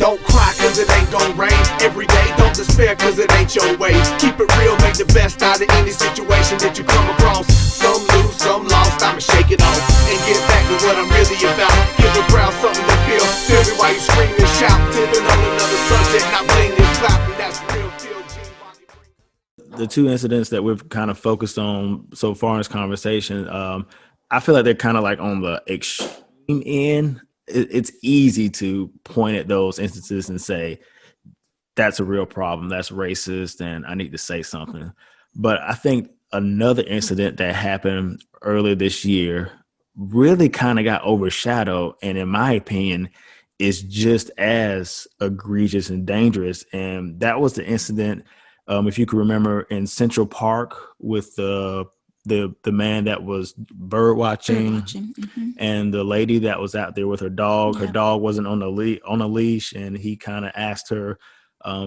Don't cry cause it ain't gon' rain every day. Don't despair cause it ain't your way. Keep it real, make the best out of any situation that you come across. Some lose, some lost, I'ma shake it off and get back to what I'm really about. Give the crowd something to feel. Tell me why you scream and shout. Tipping on another subject, not bling and clapping. That's real, feel G. The two incidents that we've kind of focused on so far in this conversation, I feel like they're kind of like on the extreme end. It's easy to point at those instances and say, that's a real problem, that's racist, and I need to say something. But I think another incident that happened earlier this year really kind of got overshadowed, and in my opinion, is just as egregious and dangerous. And that was the incident, if you can remember, in Central Park with the man that was bird watching. And the lady that was out there with her dog. Her dog wasn't on a leash, and he kind of asked her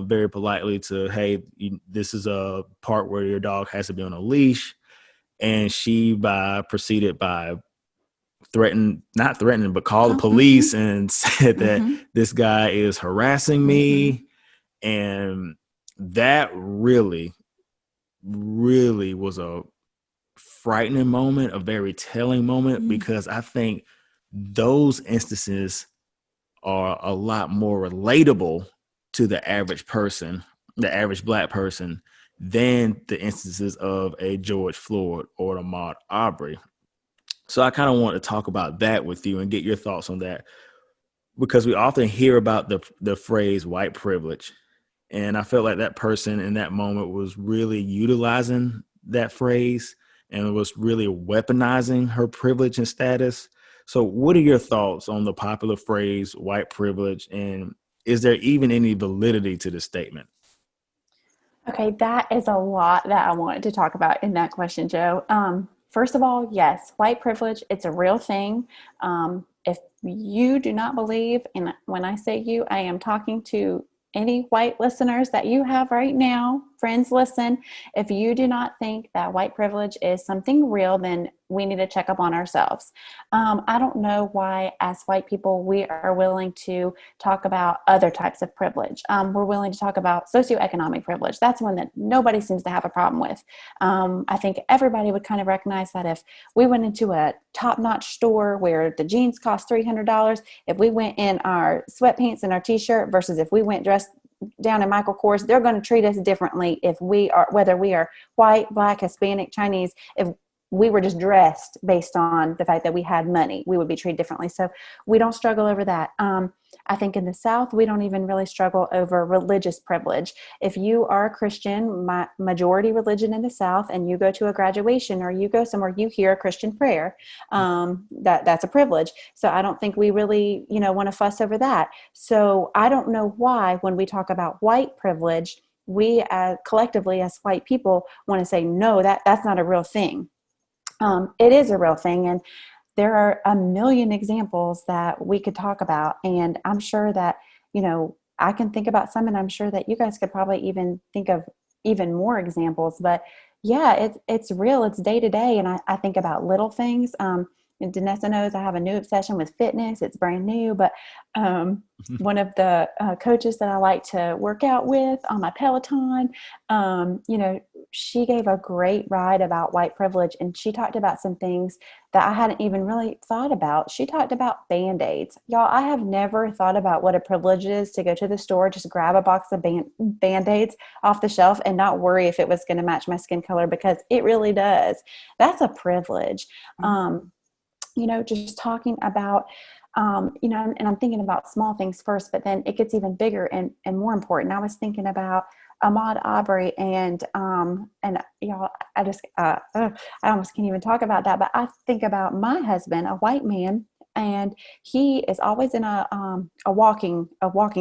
very politely to, hey, this is a part where your dog has to be on a leash. And she proceeded by not threatening, but called the police and said that this guy is harassing me. And that really, really was a frightening moment, a very telling moment, because I think those instances are a lot more relatable to the average person, the average Black person, than the instances of a George Floyd or Ahmaud Arbery. So I kind of want to talk about that with you and get your thoughts on that, because we often hear about the phrase white privilege. And I felt like that person in that moment was really utilizing that phrase and was really weaponizing her privilege and status. So what are your thoughts on the popular phrase white privilege, and is there even any validity to the statement? Okay, that is a lot that I wanted to talk about in that question, Joe. First of all, yes, white privilege, it's a real thing. If you do not believe, and when I say you, I am talking to any white listeners that you have right now, friends, listen. If you do not think that white privilege is something real, then we need to check up on ourselves. I don't know why, as white people, we are willing to talk about other types of privilege. We're willing to talk about socioeconomic privilege. That's one that nobody seems to have a problem with. I think everybody would kind of recognize that if we went into a top-notch store where the jeans cost $300, if we went in our sweatpants and our t-shirt versus if we went dressed down in Michael Kors, they're going to treat us differently if we are, whether we are white, Black, Hispanic, Chinese. If we were just dressed based on the fact that we had money, we would be treated differently. So we don't struggle over that. I think in the South, we don't even really struggle over religious privilege. If you are a Christian, majority religion in the South, and you go to a graduation or you go somewhere, you hear a Christian prayer, that's a privilege. So I don't think we really, want to fuss over that. So I don't know why when we talk about white privilege, we collectively as white people want to say, no, that's not a real thing. It is a real thing. And there are a million examples that we could talk about. And I'm sure that, I can think about some, and I'm sure that you guys could probably even think of even more examples. But yeah, it's real. It's day to day. And I think about little things. And JoNessa knows I have a new obsession with fitness. It's brand new, but one of the coaches that I like to work out with on my Peloton, she gave a great ride about white privilege, and she talked about some things that I hadn't even really thought about. She talked about Band-Aids. Y'all, I have never thought about what a privilege it is to go to the store, just grab a box of Band-Aids off the shelf and not worry if it was going to match my skin color, because it really does. That's a privilege. Just talking about, and I'm thinking about small things first, but then it gets even bigger and more important. I was thinking about Ahmaud Arbery and y'all, I almost can't even talk about that, but I think about my husband, a white man, and he is always in a walking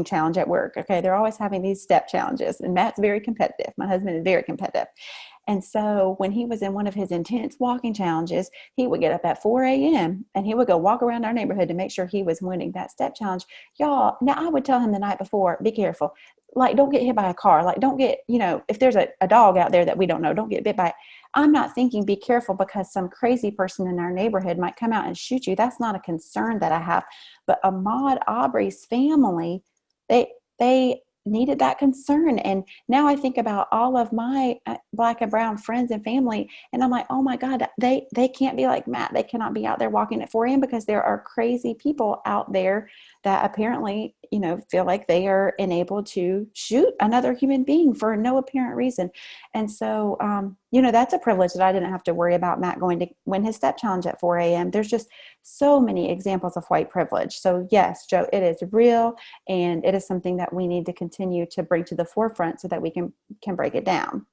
challenge at work. Okay. They're always having these step challenges, and Matt's very competitive. My husband is very competitive. And so when he was in one of his intense walking challenges, he would get up at 4 a.m. and he would go walk around our neighborhood to make sure he was winning that step challenge. Y'all, now I would tell him the night before, be careful. Like, don't get hit by a car. Like, don't get, if there's a dog out there that we don't know, don't get bit by it. I'm not thinking be careful because some crazy person in our neighborhood might come out and shoot you. That's not a concern that I have. But Ahmaud Arbery's family they needed that concern. And now I think about all of my Black and brown friends and family, and I'm like, oh my God, they can't be like Matt. They cannot be out there walking at 4 a.m. because there are crazy people out there that apparently, feel like they are enabled to shoot another human being for no apparent reason. And so, that's a privilege that I didn't have to worry about Matt going to win his step challenge at 4 a.m. There's just so many examples of white privilege. So yes, Joe, it is real, and it is something that we need to continue to bring to the forefront so that we can break it down.